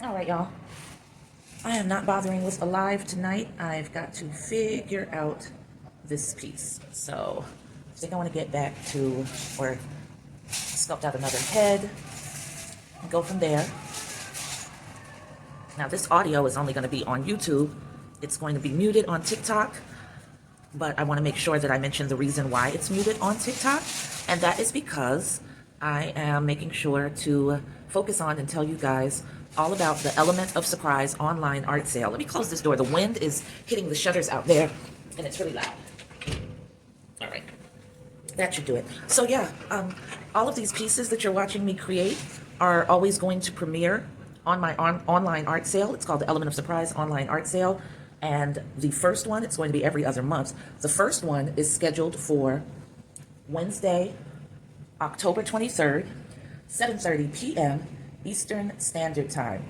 All right, y'all. I am not bothering with a live tonight. I've got to figure out this piece. So I think I want to get back to or sculpt out another head and go from there. Now this audio is only going to be on YouTube. It's going to be muted on TikTok, but I want to make sure that I mention the reason why it's muted on TikTok, and that is because I am making sure to focus on and tell you guys all about the Element of Surprise online art sale. Let me close this door. The wind is hitting the shutters out there, and it's really loud. All right, that should do it. So yeah, all of these pieces that you're watching me create are always going to premiere on my online art sale. It's called the Element of Surprise online art sale. And the first one, it's going to be every other month. The first one is scheduled for Wednesday, October 23rd, 7:30 p.m. Eastern Standard Time.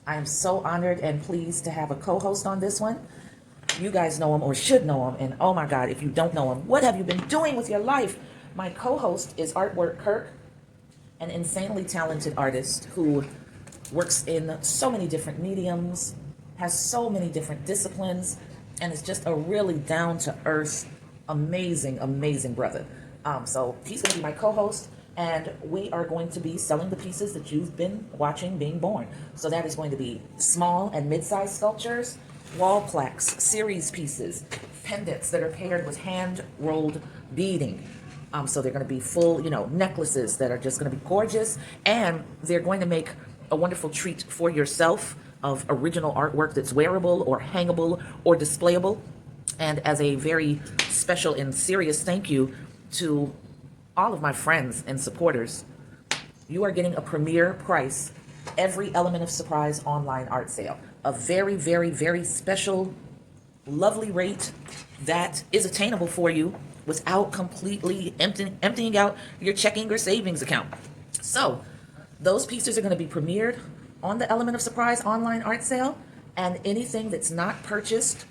I am so honored and pleased to have a co-host on this one. You guys know him or should know him, and oh my God, if you don't know him, what have you been doing with your life? My co-host is Artwork Kirk, an insanely talented artist who works in so many different mediums, has so many different disciplines, and is just a really down-to-earth, amazing brother. So he's going to be my co-host, and we are going to be selling the pieces that you've been watching being born. So that is going to be small and mid-sized sculptures, wall plaques, series pieces, pendants that are paired with hand-rolled beading. So they're going to be full, necklaces that are just going to be gorgeous, and they're going to make a wonderful treat for yourself of original artwork that's wearable or hangable or displayable. And as a very special and serious thank you to all of my friends and supporters, you are getting a premier price every Element of Surprise online art sale. A very special, lovely rate that is attainable for you without completely emptying out your checking or savings account. So those pieces are going to be premiered on the Element of Surprise online art sale, and anything that's not purchased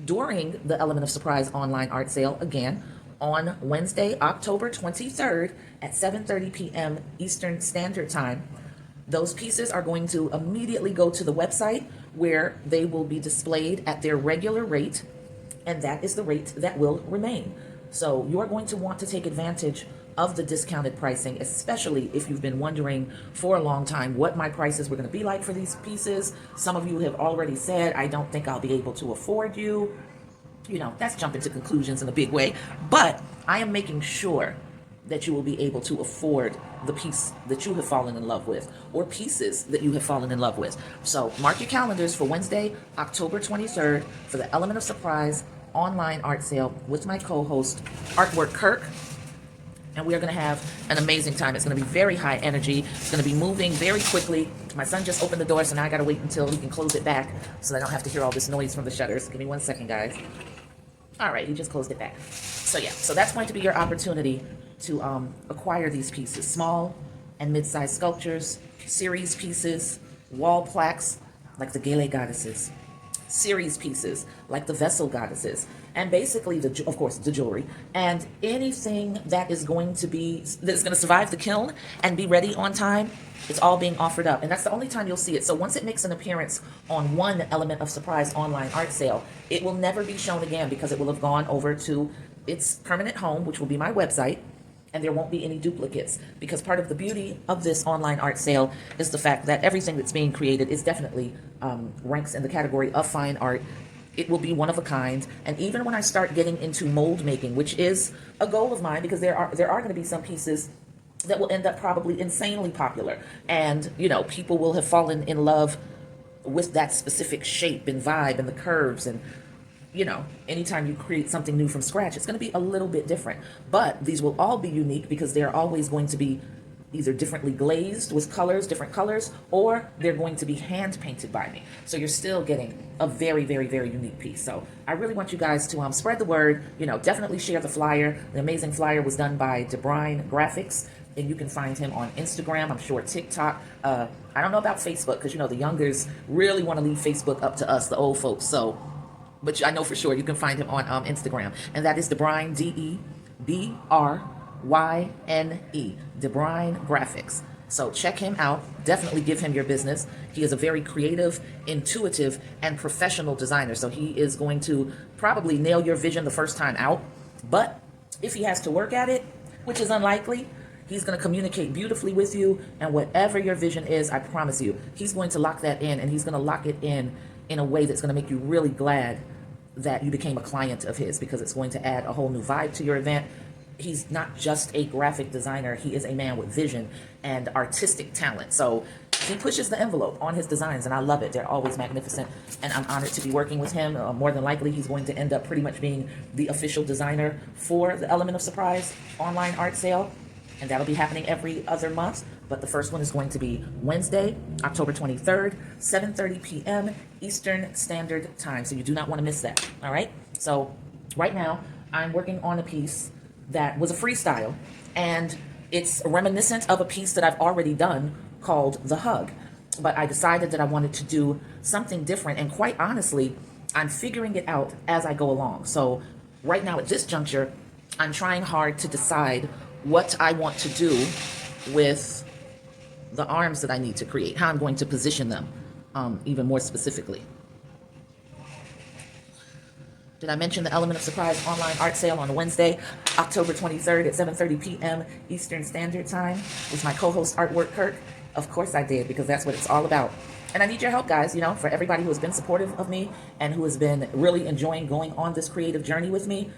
during the Element of Surprise online art sale, again, on Wednesday, October 23rd at 7:30 p.m. Eastern Standard Time, those pieces are going to immediately go to the website where they will be displayed at their regular rate, and that is the rate that will remain. So you're going to want to take advantage of the discounted pricing, especially if you've been wondering for a long time what my prices were going to be like for these pieces. Some of you have already said, I don't think I'll be able to afford you. That's jumping to conclusions in a big way. But I am making sure that you will be able to afford the piece that you have fallen in love with, or pieces that you have fallen in love with. So mark your calendars for Wednesday, October 23rd for the Element of Surprise online art sale with my co-host, Artwork Kirk. And we are going to have an amazing time. It's going to be very high energy. It's going to be moving very quickly. My son just opened the door, so now I got to wait until he can close it back so I don't have to hear all this noise from the shutters. Give me 1 second, guys. All right, he just closed it back. So yeah, so that's going to be your opportunity to acquire these pieces. Small and mid-sized sculptures, series pieces, wall plaques like the Gele goddesses, series pieces like the vessel goddesses, and basically of course the jewelry, and anything that is going to survive the kiln and be ready on time. It's all being offered up, and that's the only time you'll see it. So once it makes an appearance on one Element of Surprise online art sale, it will never be shown again because it will have gone over to its permanent home, which will be my website, and there won't be any duplicates, because part of the beauty of this online art sale is the fact that everything that's being created is definitely ranks in the category of fine art. It will be one of a kind, and even when I start getting into mold making, which is a goal of mine, because there are going to be some pieces that will end up probably insanely popular, and people will have fallen in love with that specific shape and vibe and the curves, and anytime you create something new from scratch, it's going to be a little bit different. But these will all be unique because they're always going to be either differently glazed with different colors, or they're going to be hand painted by me. So you're still getting a very unique piece. So I really want you guys to spread the word. Definitely share the flyer. The amazing flyer was done by DeBrine Graphics, and you can find him on Instagram, I'm sure TikTok. I don't know about Facebook, because the youngers really want to leave Facebook up to us, the old folks. So, but I know for sure you can find him on Instagram, and that is DeBrine, DeBryne, DeBrine Graphics. So check him out. Definitely give him your business. He is a very creative, intuitive, and professional designer. So he is going to probably nail your vision the first time out. But if he has to work at it, which is unlikely, he's going to communicate beautifully with you. And whatever your vision is, I promise you, he's going to lock that in, and he's going to lock it in a way that's going to make you really glad that you became a client of his, because it's going to add a whole new vibe to your event. He's not just a graphic designer, he is a man with vision and artistic talent. So he pushes the envelope on his designs, and I love it. They're always magnificent, and I'm honored to be working with him. More than likely, he's going to end up pretty much being the official designer for the Element of Surprise online art sale, and that'll be happening every other month. But the first one is going to be Wednesday, October 23rd, 7:30 p.m. Eastern Standard Time. So you do not want to miss that, all right? So right now, I'm working on a piece that was a freestyle, and it's reminiscent of a piece that I've already done called The Hug. But I decided that I wanted to do something different, and quite honestly, I'm figuring it out as I go along. So right now at this juncture, I'm trying hard to decide what I want to do with the arms that I need to create, how I'm going to position them even more specifically. Did I mention the Element of Surprise online art sale on Wednesday, October 23rd at 7:30 p.m. Eastern Standard Time with my co-host Artwork Kirk? Of course I did, because that's what it's all about. And I need your help, guys, you know, for everybody who has been supportive of me and who has been really enjoying going on this creative journey with me.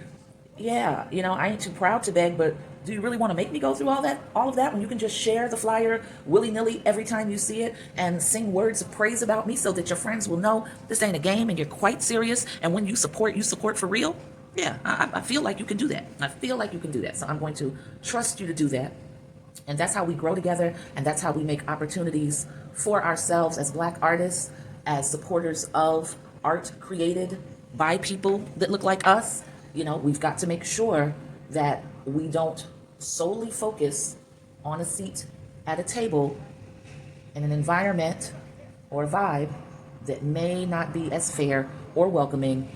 Yeah, you know, I ain't too proud to beg, but do you really want to make me go through all of that when you can just share the flyer willy-nilly every time you see it and sing words of praise about me so that your friends will know this ain't a game and you're quite serious, and when you support for real? Yeah, I feel like you can do that. I feel like you can do that. So I'm going to trust you to do that. And that's how we grow together, and that's how we make opportunities for ourselves as Black artists, as supporters of art created by people that look like us. You know, we've got to make sure that we don't solely focus on a seat at a table in an environment or vibe that may not be as fair or welcoming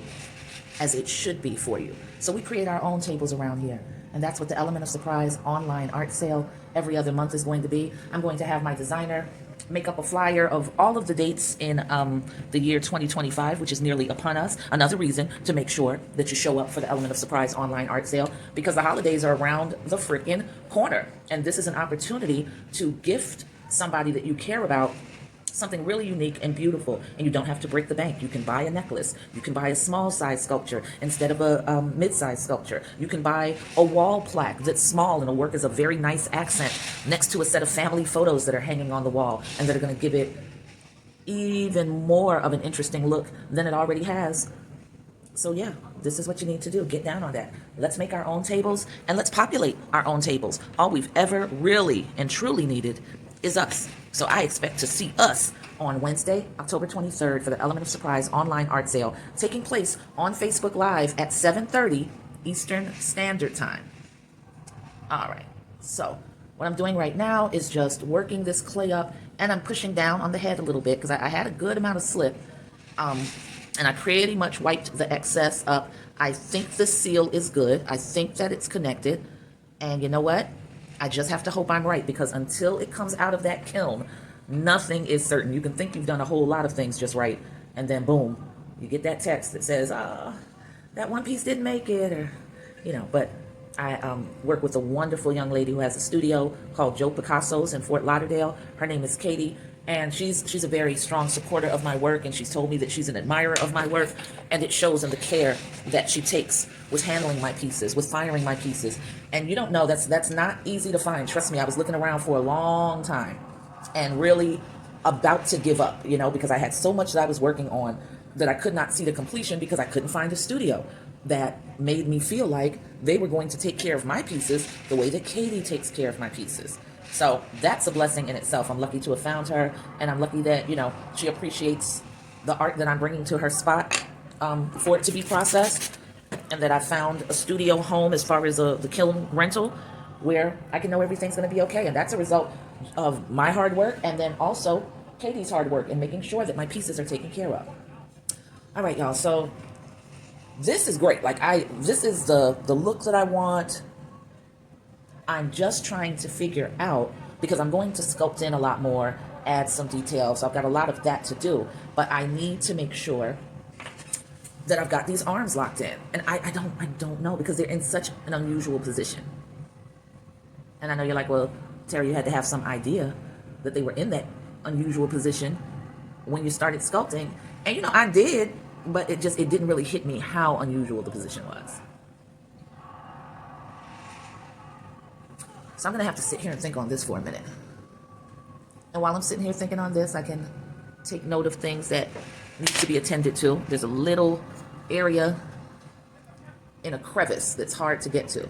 as it should be for you. So we create our own tables around here. And that's what the Element of Surprise online art sale every other month is going to be. I'm going to have my designer make up a flyer of all of the dates in the year 2025, which is nearly upon us. Another reason to make sure that you show up for the Element of Surprise online art sale, because the holidays are around the freaking corner. And this is an opportunity to gift somebody that you care about something really unique and beautiful, and you don't have to break the bank. You can buy a necklace. You can buy a small size sculpture instead of a mid-size sculpture. You can buy a wall plaque that's small and it'll work as a very nice accent next to a set of family photos that are hanging on the wall and that are going to give it even more of an interesting look than it already has. So yeah, this is what you need to do. Get down on that. Let's make our own tables, and let's populate our own tables. All we've ever really and truly needed is us. So I expect to see us on Wednesday, October 23rd for the Element of Surprise online art sale, taking place on Facebook Live at 7:30 Eastern Standard Time. All right, so what I'm doing right now is just working this clay up, and I'm pushing down on the head a little bit because I had a good amount of slip, and I pretty much wiped the excess up. I think the seal is good. I think that it's connected, and you know what? I just have to hope I'm right, because until it comes out of that kiln, nothing is certain. You can think you've done a whole lot of things just right, and then boom, you get that text that says, that one piece didn't make it, or, you know, but I work with a wonderful young lady who has a studio called Joe Picasso's in Fort Lauderdale. Her name is Katie, and she's a very strong supporter of my work, and she's told me that she's an admirer of my work, and it shows in the care that she takes with handling my pieces, with firing my pieces. And you don't know, that's not easy to find. Trust me, I was looking around for a long time and really about to give up, you know, because I had so much that I was working on that I could not see the completion because I couldn't find a studio that made me feel like they were going to take care of my pieces the way that Katie takes care of my pieces. So that's a blessing in itself. I'm lucky to have found her, and I'm lucky that, you know, she appreciates the art that I'm bringing to her spot for it to be processed, and that I found a studio home as far as the kiln rental where I can know everything's going to be okay. And that's a result of my hard work, and then also Katie's hard work in making sure that my pieces are taken care of. All right, y'all. So this is great. Like this is the look that I want. I'm just trying to figure out, because I'm going to sculpt in a lot more, add some details. So I've got a lot of that to do, but I need to make sure that I've got these arms locked in. And I don't know, because they're in such an unusual position. And I know you're like, well, Terry, you had to have some idea that they were in that unusual position when you started sculpting. And you know, I did, but it didn't really hit me how unusual the position was. So I'm gonna have to sit here and think on this for a minute. And while I'm sitting here thinking on this, I can take note of things that need to be attended to. There's a little area in a crevice that's hard to get to.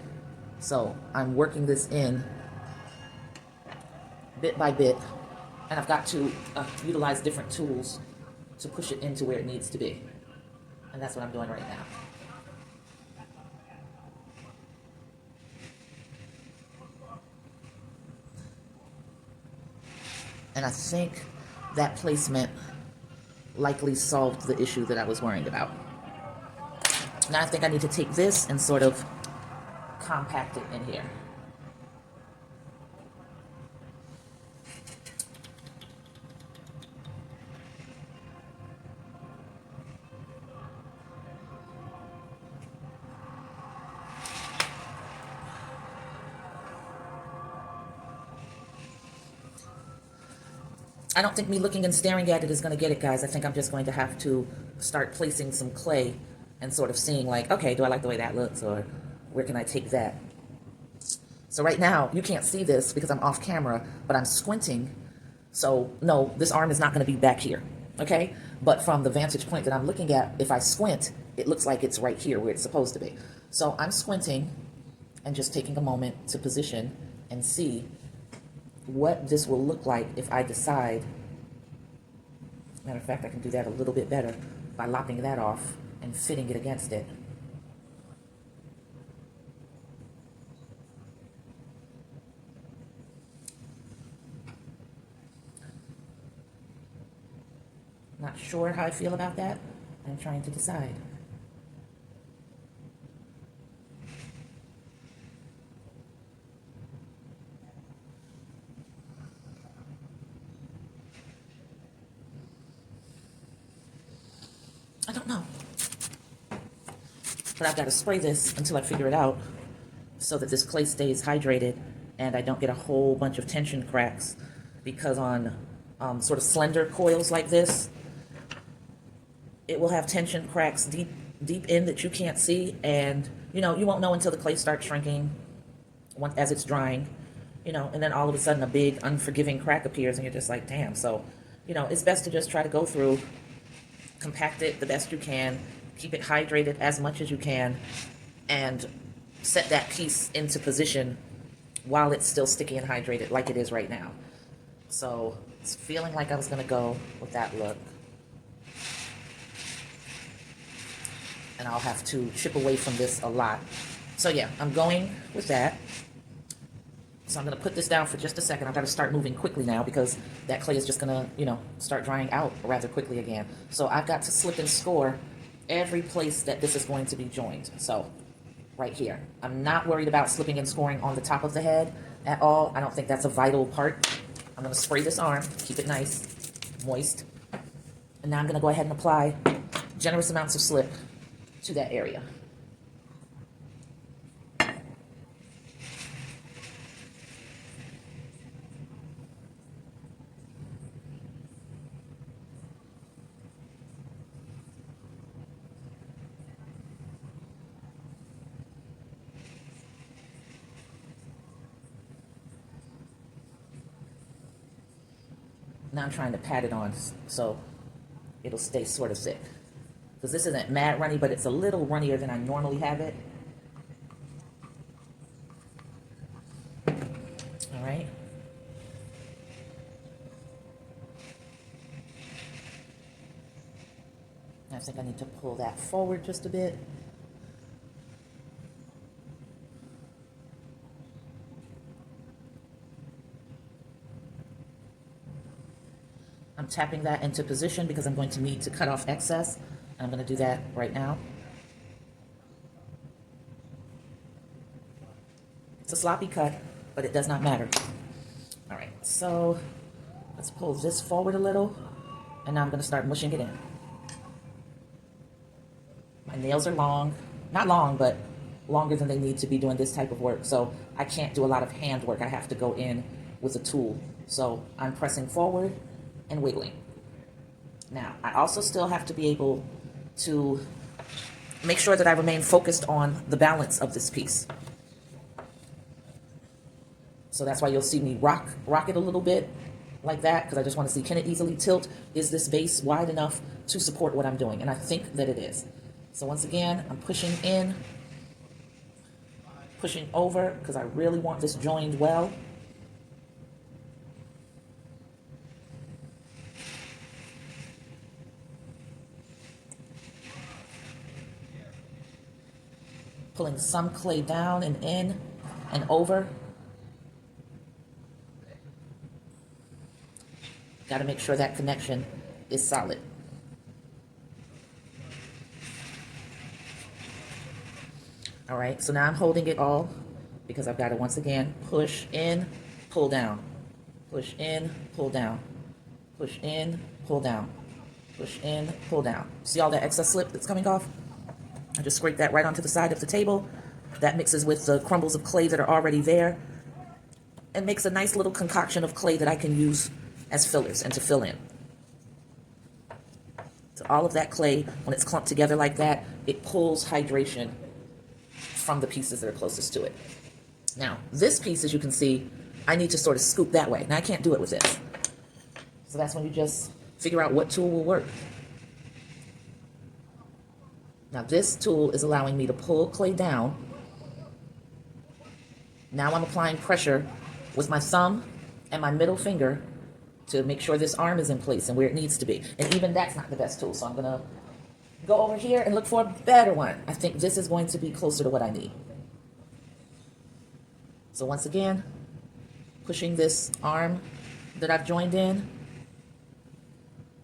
So I'm working this in bit by bit, and I've got to utilize different tools to push it into where it needs to be. And that's what I'm doing right now. And I think that placement likely solved the issue that I was worrying about. Now I think I need to take this and sort of compact it in here. I don't think me looking and staring at it is going to get it, guys. I think I'm just going to have to start placing some clay and sort of seeing like, okay, do I like the way that looks, or where can I take that? So right now, you can't see this because I'm off camera, but I'm squinting. So no, this arm is not going to be back here, okay? But from the vantage point that I'm looking at, if I squint, it looks like it's right here where it's supposed to be. So I'm squinting and just taking a moment to position and see what this will look like if I decide. Matter of fact, I can do that a little bit better by lopping that off and fitting it against it. Not sure how I feel about that. I'm trying to decide. I don't know. But I've got to spray this until I figure it out so that this clay stays hydrated and I don't get a whole bunch of tension cracks, because on sort of slender coils like this, it will have tension cracks deep in that you can't see, and you know, you won't know until the clay starts shrinking as it's drying, you know, and then all of a sudden a big unforgiving crack appears and you're just like, damn. So, you know, it's best to just try to go through, compact it the best you can, keep it hydrated as much as you can, and set that piece into position while it's still sticky and hydrated like it is right now. So it's feeling like I was going to go with that look. And I'll have to chip away from this a lot. So yeah, I'm going with that. So I'm going to put this down for just a second. I've got to start moving quickly now because that clay is just going to, you know, start drying out rather quickly again. So I've got to slip and score every place that this is going to be joined. So right here. I'm not worried about slipping and scoring on the top of the head at all. I don't think that's a vital part. I'm going to spray this arm, keep it nice, moist. And now I'm going to go ahead and apply generous amounts of slip to that area. Now I'm trying to pat it on so it'll stay sort of thick. Because this isn't mad runny, but it's a little runnier than I normally have it. All right. I think I need to pull that forward just a bit. I'm tapping that into position because I'm going to need to cut off excess. I'm going to do that right now. It's a sloppy cut, but it does not matter. All right. So let's pull this forward a little, and now I'm going to start mushing it in. My nails are long, not long, but longer than they need to be doing this type of work. So I can't do a lot of hand work. I have to go in with a tool. So I'm pressing forward and wiggling. Now, I also still have to be able to make sure that I remain focused on the balance of this piece. So that's why you'll see me rock it a little bit like that, because I just want to see, can it easily tilt? Is this base wide enough to support what I'm doing? And I think that it is. So once again, I'm pushing in, pushing over, because I really want this joined well. Pulling some clay down and in and over. Got to make sure that connection is solid. All right, so now I'm holding it all because I've got to once again push in, pull down, push in, pull down, push in, pull down, push in, pull down. See all that excess slip that's coming off? I just scrape that right onto the side of the table. That mixes with the crumbles of clay that are already there and makes a nice little concoction of clay that I can use as fillers and to fill in. So all of that clay, when it's clumped together like that, it pulls hydration from the pieces that are closest to it. Now, this piece, as you can see, I need to sort of scoop that way. Now, I can't do it with this. So that's when you just figure out what tool will work. Now, this tool is allowing me to pull clay down. Now I'm applying pressure with my thumb and my middle finger to make sure this arm is in place and where it needs to be. And even that's not the best tool, so I'm gonna go over here and look for a better one. I think this is going to be closer to what I need. So once again, pushing this arm that I've joined in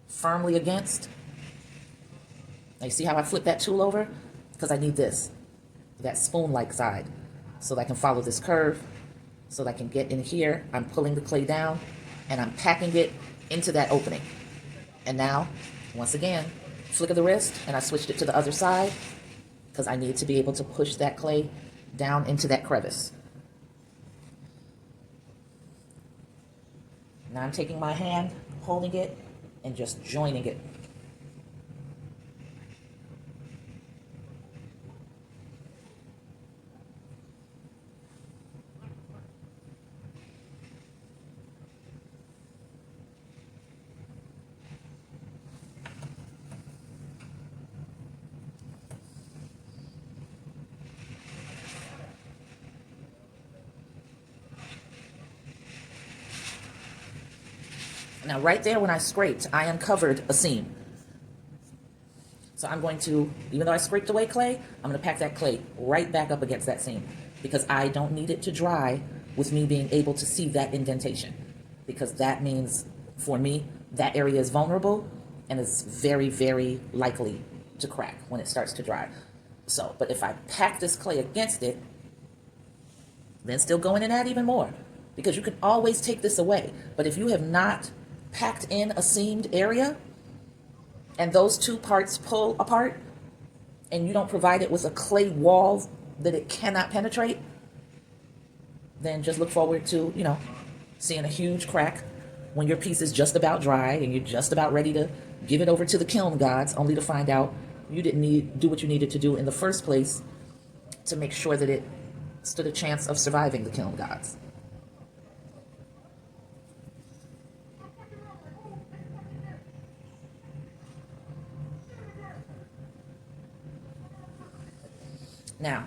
firmly against. Now you see how I flip that tool over? Because I need this, that spoon-like side, so that I can follow this curve, so that I can get in here. I'm pulling the clay down and I'm packing it into that opening. And now, once again, flick of the wrist, and I switched it to the other side because I need to be able to push that clay down into that crevice. Now I'm taking my hand, holding it, and just joining it. Now right there when I scraped, I uncovered a seam. So I'm going to, even though I scraped away clay, I'm going to pack that clay right back up against that seam because I don't need it to dry with me being able to see that indentation, because that means for me that area is vulnerable and is very, very likely to crack when it starts to dry. So, but if I pack this clay against it, then still go in and add even more, because you can always take this away. But if you have not packed in a seamed area and those two parts pull apart and you don't provide it with a clay wall that it cannot penetrate, then just look forward to, you know, seeing a huge crack when your piece is just about dry and you're just about ready to give it over to the kiln gods, only to find out you didn't do what you needed to do in the first place to make sure that it stood a chance of surviving the kiln gods. Now,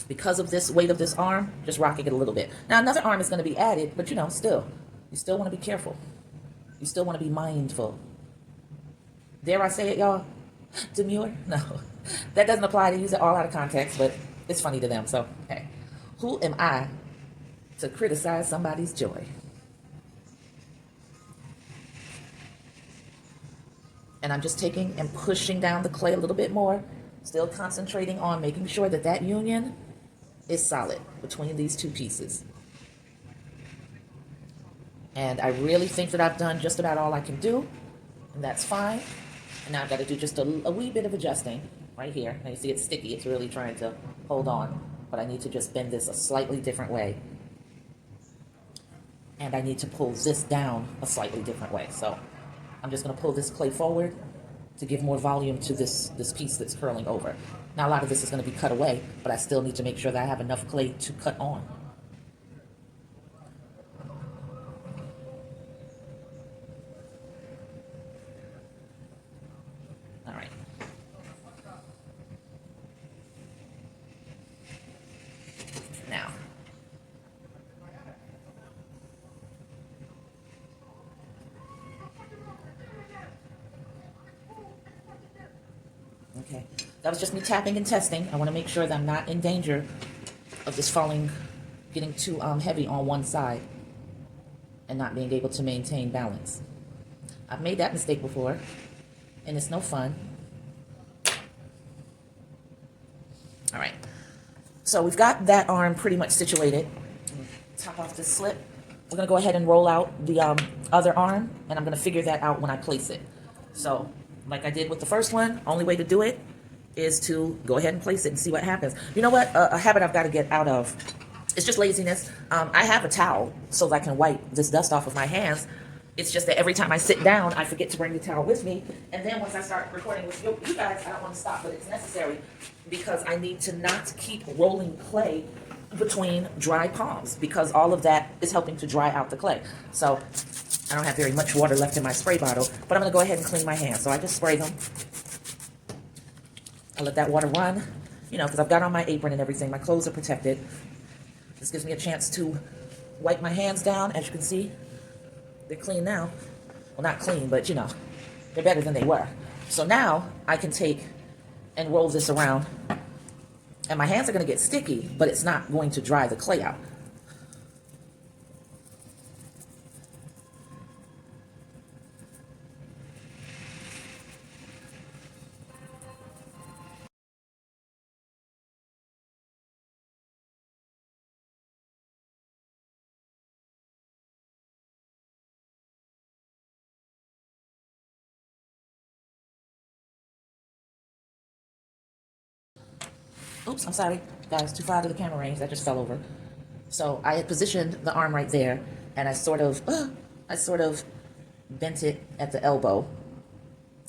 because of this weight of this arm, just rocking it a little bit. Now, another arm is going to be added, but you know, still, you still want to be careful. You still want to be mindful. Dare I say it, y'all? Demure? No, that doesn't apply. They use it all out of context, but it's funny to them. So, hey, who am I to criticize somebody's joy? And I'm just taking and pushing down the clay a little bit more, still concentrating on making sure that that union is solid between these two pieces. And I really think that I've done just about all I can do, and that's fine. And now I've got to do just a wee bit of adjusting right here. Now you see it's sticky, it's really trying to hold on, but I need to just bend this a slightly different way. And I need to pull this down a slightly different way. So I'm just going to pull this clay forward to give more volume to this piece that's curling over. Now a lot of this is going to be cut away, but I still need to make sure that I have enough clay to cut on. All right. Now, okay, that was just me tapping and testing. I want to make sure that I'm not in danger of this falling, getting too heavy on one side and not being able to maintain balance. I've made that mistake before, and it's no fun. All right, so we've got that arm pretty much situated. Top off this slip. We're gonna go ahead and roll out the other arm, and I'm gonna figure that out when I place it. So, like I did with the first one, only way to do it is to go ahead and place it and see what happens. You know what? A habit I've got to get out of, it's just laziness. I have a towel so that I can wipe this dust off of my hands. It's just that every time I sit down, I forget to bring the towel with me. And then once I start recording with you guys, I don't want to stop, but it's necessary because I need to not keep rolling clay between dry palms because all of that is helping to dry out the clay. So I don't have very much water left in my spray bottle, but I'm going to go ahead and clean my hands. So I just spray them. I let that water run, you know, because I've got on my apron and everything. My clothes are protected. This gives me a chance to wipe my hands down. As you can see, they're clean now. Well, not clean, but you know, they're better than they were. So now I can take and roll this around, and my hands are going to get sticky, but it's not going to dry the clay out. Oops, I'm sorry, guys, too far out of the camera range. That just fell over. So I had positioned the arm right there, and I sort of bent it at the elbow,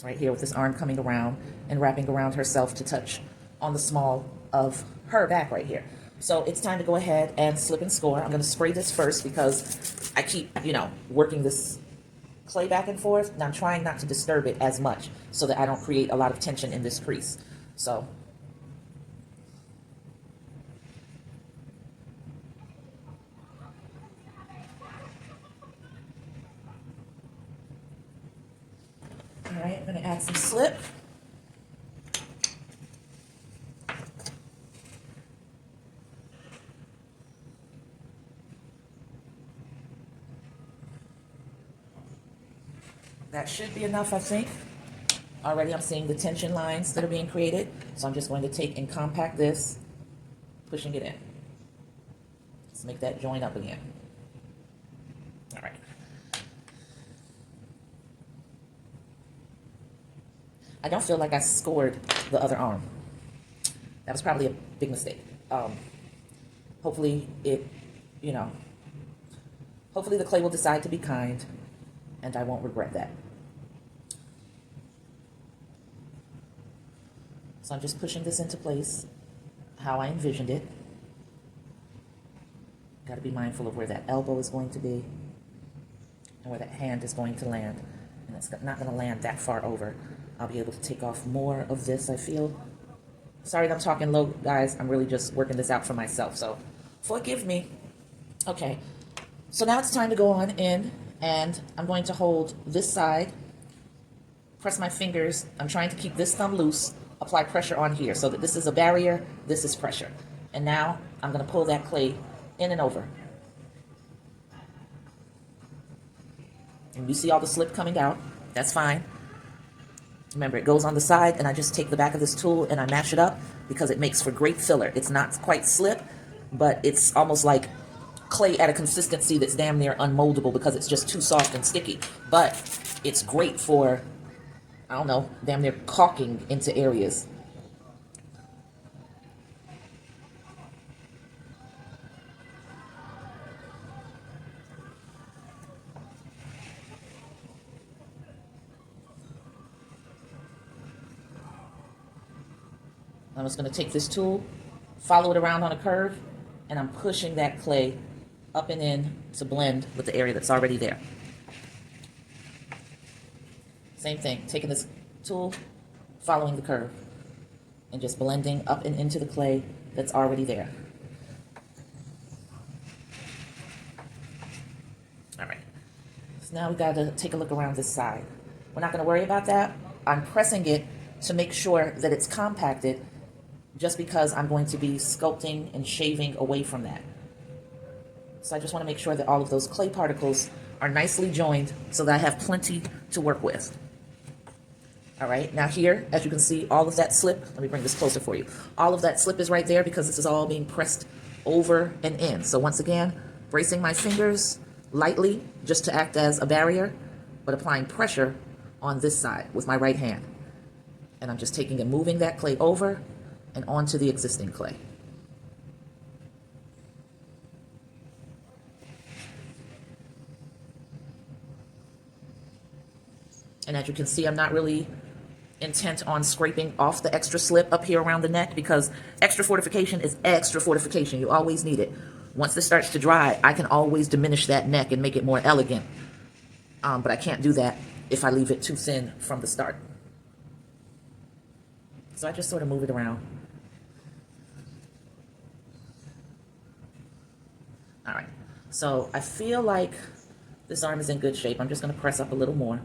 right here with this arm coming around and wrapping around herself to touch on the small of her back right here. So it's time to go ahead and slip and score. I'm going to spray this first because I keep, you know, working this clay back and forth, and I'm trying not to disturb it as much so that I don't create a lot of tension in this crease. So all right, I'm going to add some slip. That should be enough, I think. Already I'm seeing the tension lines that are being created, so I'm just going to take and compact this, pushing it in. Let's make that join up again. All right. I don't feel like I scored the other arm. That was probably a big mistake. Hopefully it, you know, hopefully the clay will decide to be kind and I won't regret that. So I'm just pushing this into place how I envisioned it. Got to be mindful of where that elbow is going to be and where that hand is going to land. And it's not going to land that far over. I'll be able to take off more of this, I feel. Sorry that I'm talking low, guys. I'm really just working this out for myself, so forgive me. Okay, so now it's time to go on in, and I'm going to hold this side, press my fingers. I'm trying to keep this thumb loose, apply pressure on here so that this is a barrier, this is pressure. And now I'm going to pull that clay in and over. And you see all the slip coming out. That's fine. Remember, it goes on the side, and I just take the back of this tool and I mash it up because it makes for great filler. It's not quite slip, but it's almost like clay at a consistency that's damn near unmoldable because it's just too soft and sticky. But it's great for, I don't know, damn near caulking into areas. I'm just going to take this tool, follow it around on a curve, and I'm pushing that clay up and in to blend with the area that's already there. Same thing, taking this tool, following the curve, and just blending up and into the clay that's already there. All right, so now we got to take a look around this side. We're not going to worry about that. I'm pressing it to make sure that it's compacted just because I'm going to be sculpting and shaving away from that. So I just want to make sure that all of those clay particles are nicely joined so that I have plenty to work with. All right, now here, as you can see, all of that slip, let me bring this closer for you. All of that slip is right there because this is all being pressed over and in. So once again, bracing my fingers lightly just to act as a barrier, but applying pressure on this side with my right hand. And I'm just taking and moving that clay over and onto the existing clay. And as you can see, I'm not really intent on scraping off the extra slip up here around the neck because extra fortification is extra fortification. You always need it. Once this starts to dry, I can always diminish that neck and make it more elegant. But I can't do that if I leave it too thin from the start. So I just sort of move it around. All right, so I feel like this arm is in good shape. I'm just going to press up a little more.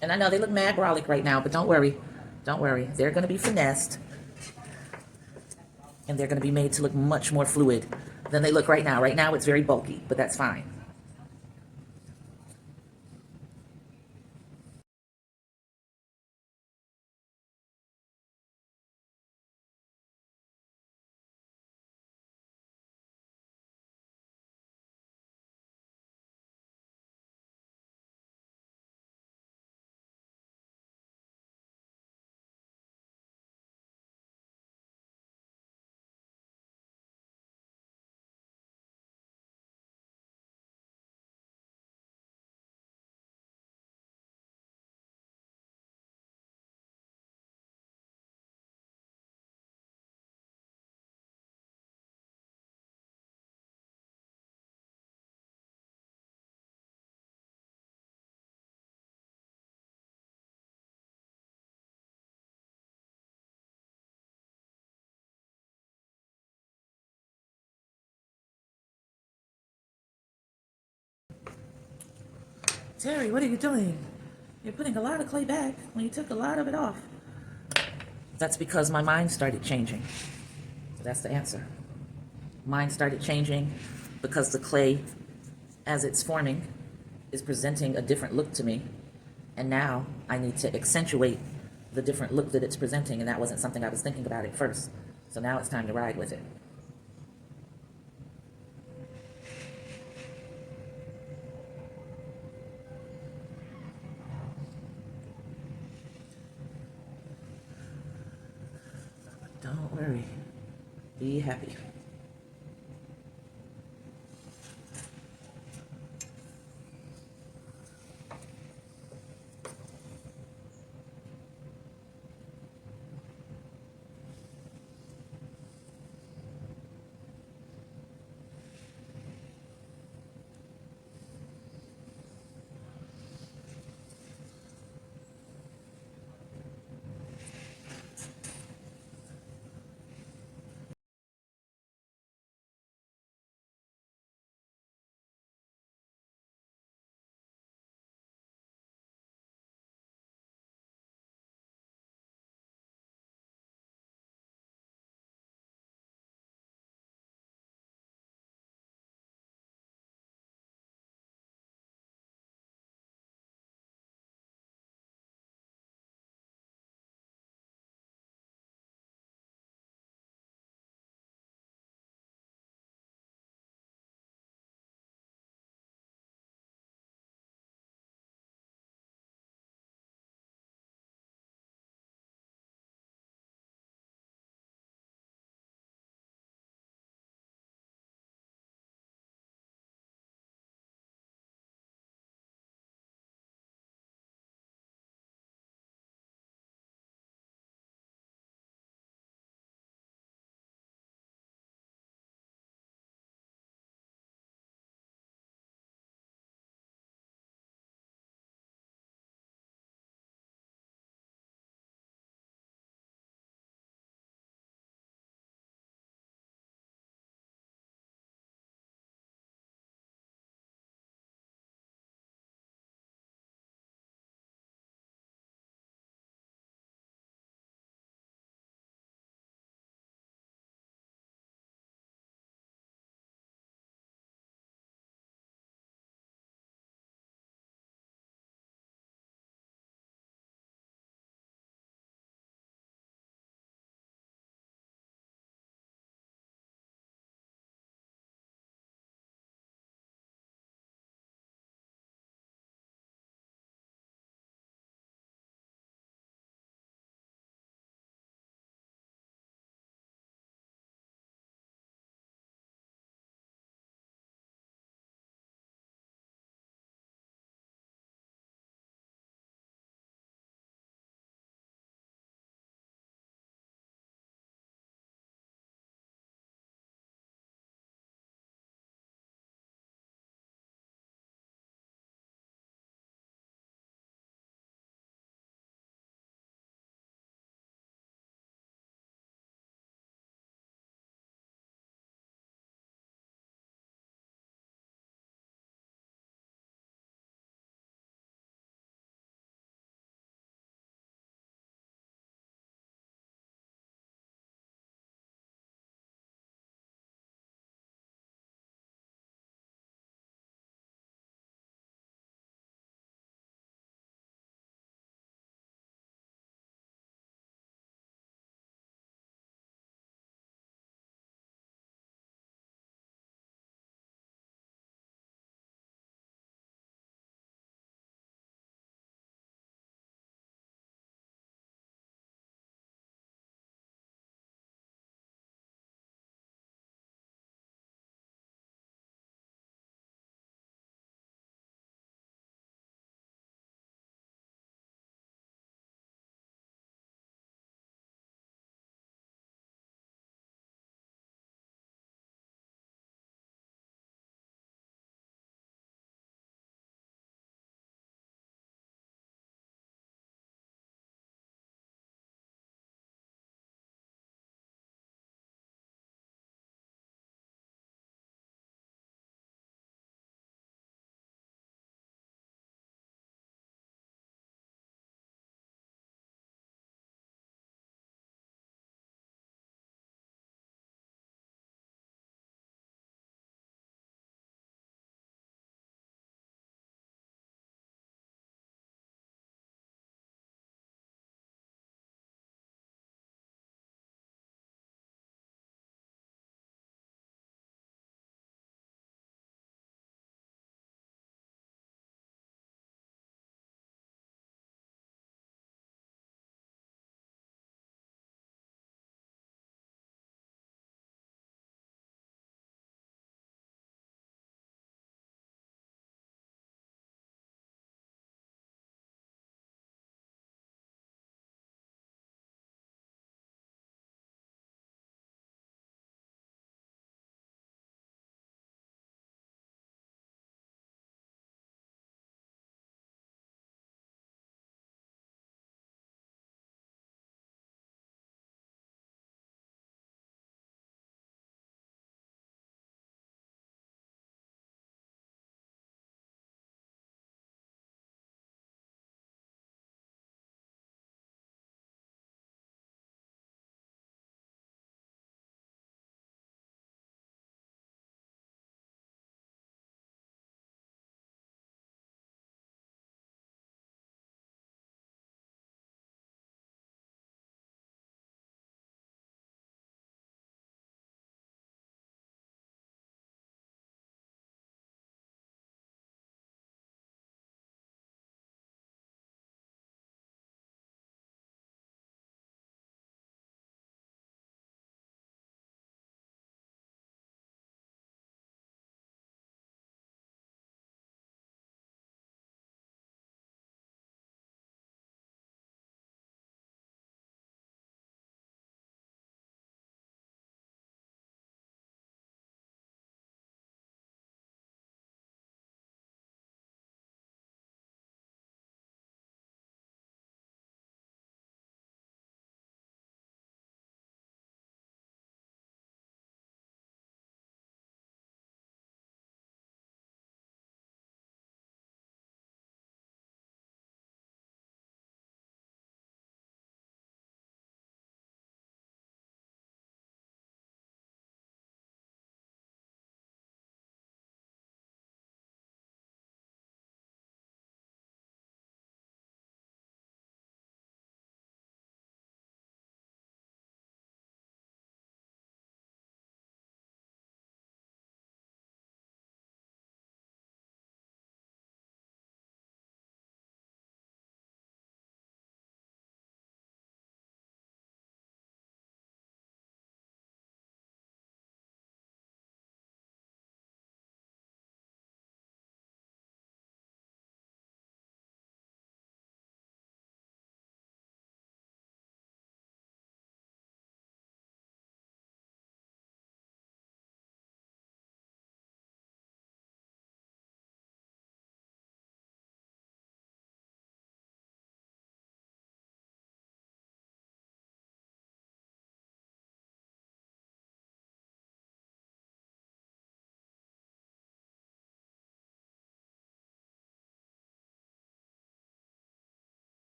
And I know they look mad brolic right now, but don't worry. Don't worry. They're going to be finessed. And they're going to be made to look much more fluid than they look right now. Right now it's very bulky, but that's fine. Terry, what are you doing? You're putting a lot of clay back when you took a lot of it off. That's because my mind started changing. That's the answer. Mine started changing because the clay, as it's forming, is presenting a different look to me. And now I need to accentuate the different look that it's presenting, and that wasn't something I was thinking about at first. So now it's time to ride with it. Don't worry. Be happy.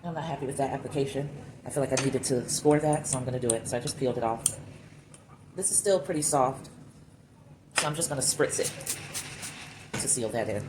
I'm not happy with that application. I feel like I needed to score that, so I'm going to do it. So I just peeled it off. This is still pretty soft, so I'm just going to spritz it to seal that in.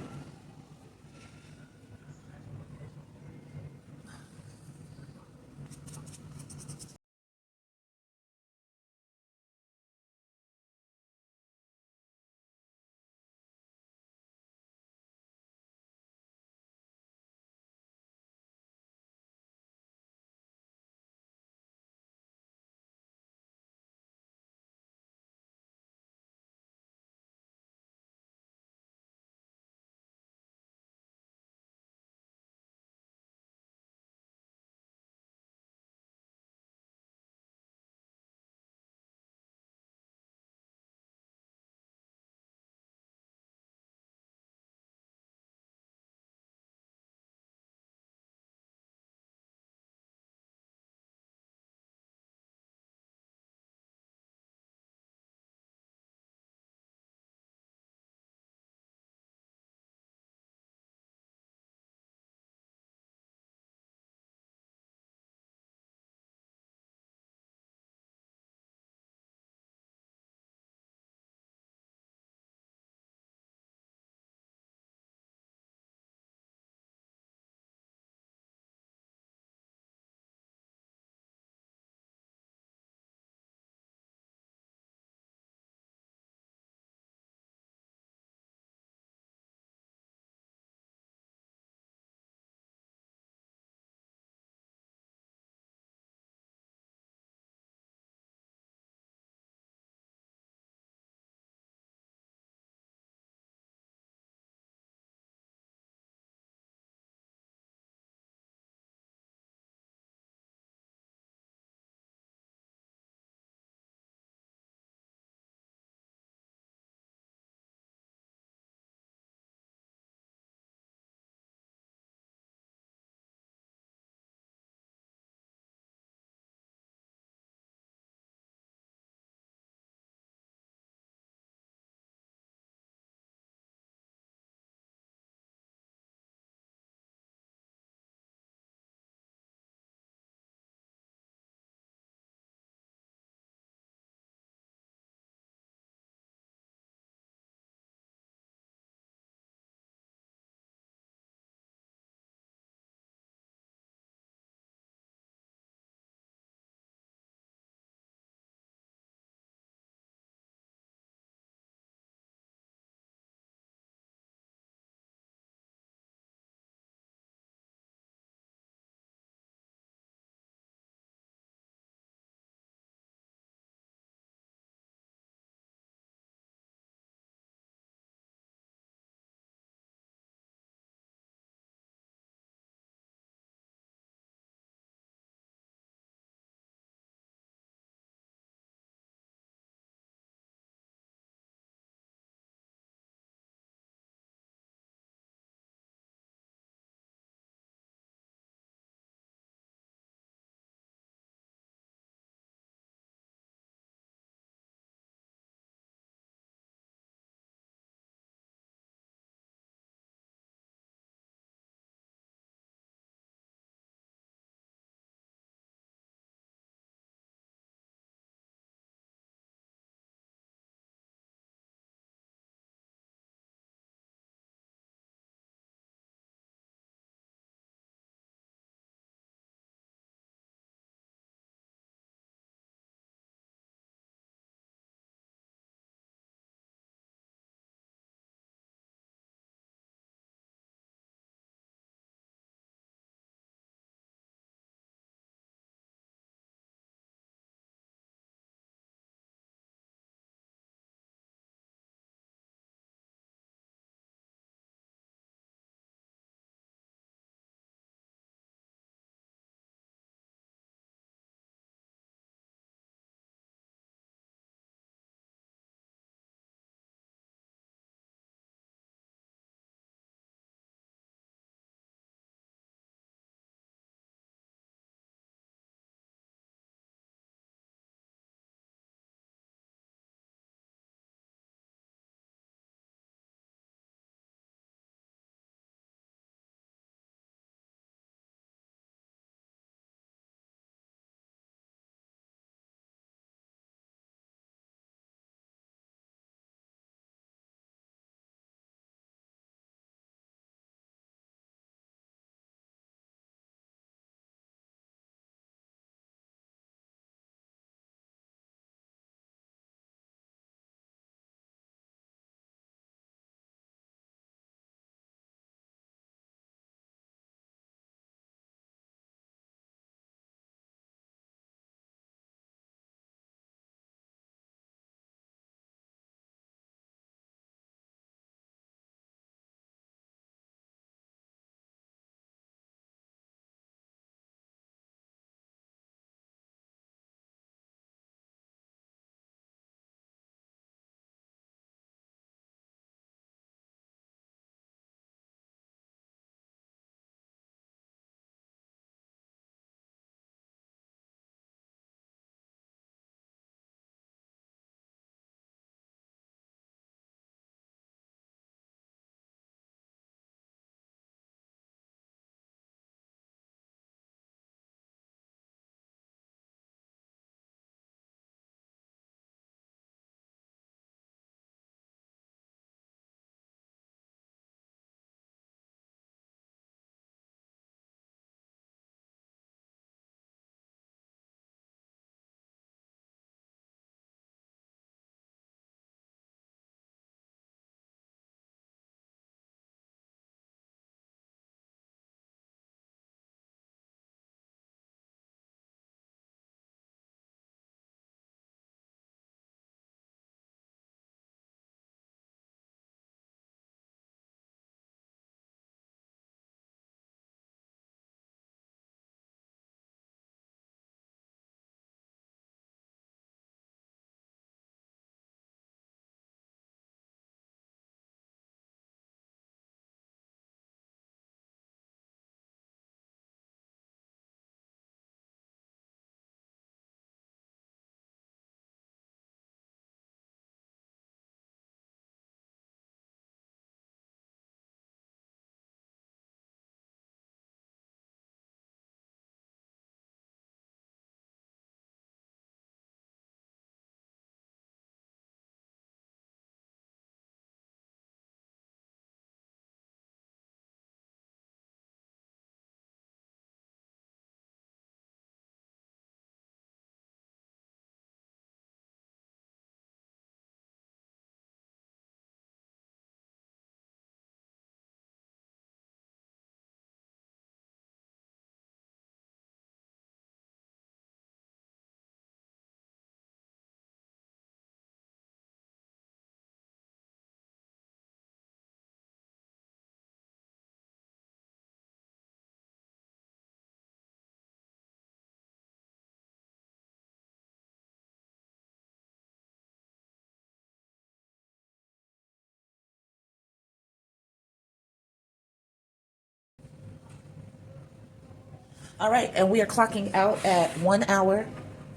All right, and we are clocking out at 1 hour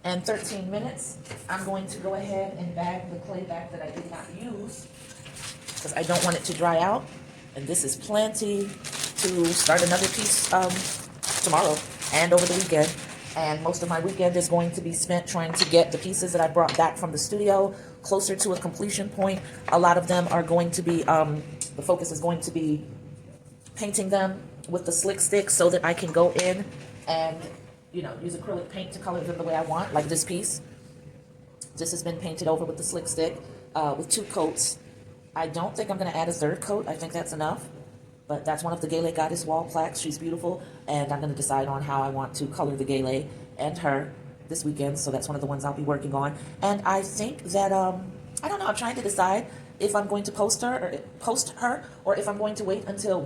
and 13 minutes. I'm going to go ahead and bag the clay back that I did not use because I don't want it to dry out. And this is plenty to start another piece tomorrow and over the weekend. And most of my weekend is going to be spent trying to get the pieces that I brought back from the studio closer to a completion point. A lot of them are going to be, the focus is going to be painting them with the slick stick so that I can go in and, you know, use acrylic paint to color them the way I want, like this piece. This has been painted over with the slick stick with 2 coats. I don't think I'm going to add a 3rd coat. I think that's enough. But that's one of the Gele Goddess wall plaques. She's beautiful. And I'm going to decide on how I want to color the Gele and her this weekend. So that's one of the ones I'll be working on. And I think that, I don't know, I'm trying to decide if I'm going to post her or if I'm going to wait until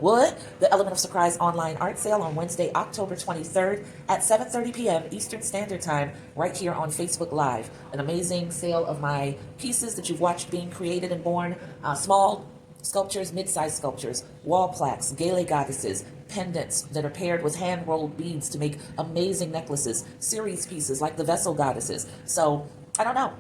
the Element of Surprise online art sale on Wednesday, October 23rd at 7:30 p.m. Eastern Standard Time right here on Facebook Live. An amazing sale of my pieces that you've watched being created and born, small sculptures, mid-sized sculptures, wall plaques, Gele goddesses, pendants that are paired with hand-rolled beads to make amazing necklaces, series pieces like the vessel goddesses. So I don't know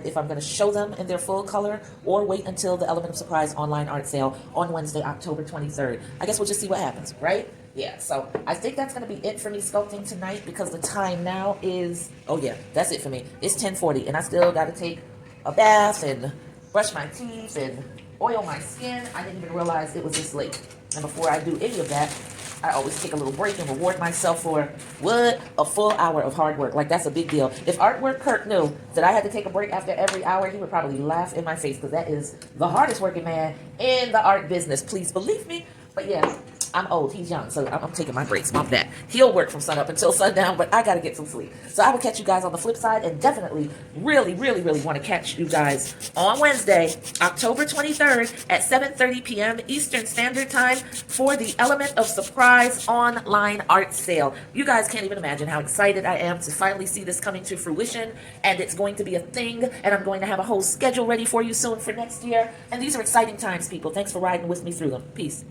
if I'm going to show them in their full color or wait until the Element of Surprise online art sale on Wednesday, October 23rd. I guess we'll just see what happens, right? Yeah, so I think that's going to be it for me sculpting tonight because the time now is, oh yeah, that's it for me. It's 10:40 and I still got to take a bath and brush my teeth and oil my skin. I didn't even realize it was this late. And before I do any of that, I always take a little break and reward myself for a full hour of hard work. Like, that's a big deal. If Artwork Kirk knew that I had to take a break after every hour, he would probably laugh in my face because that is the hardest working man in the art business. Please believe me. But yeah, I'm old. He's young, so I'm taking my breaks. Mom, that. He'll work from sun up until sundown, but I got to get some sleep. So I will catch you guys on the flip side and definitely really want to catch you guys on Wednesday, October 23rd at 7:30 p.m. Eastern Standard Time for the Element of Surprise online art sale. You guys can't even imagine how excited I am to finally see this coming to fruition, and it's going to be a thing, and I'm going to have a whole schedule ready for you soon for next year. And these are exciting times, people. Thanks for riding with me through them. Peace.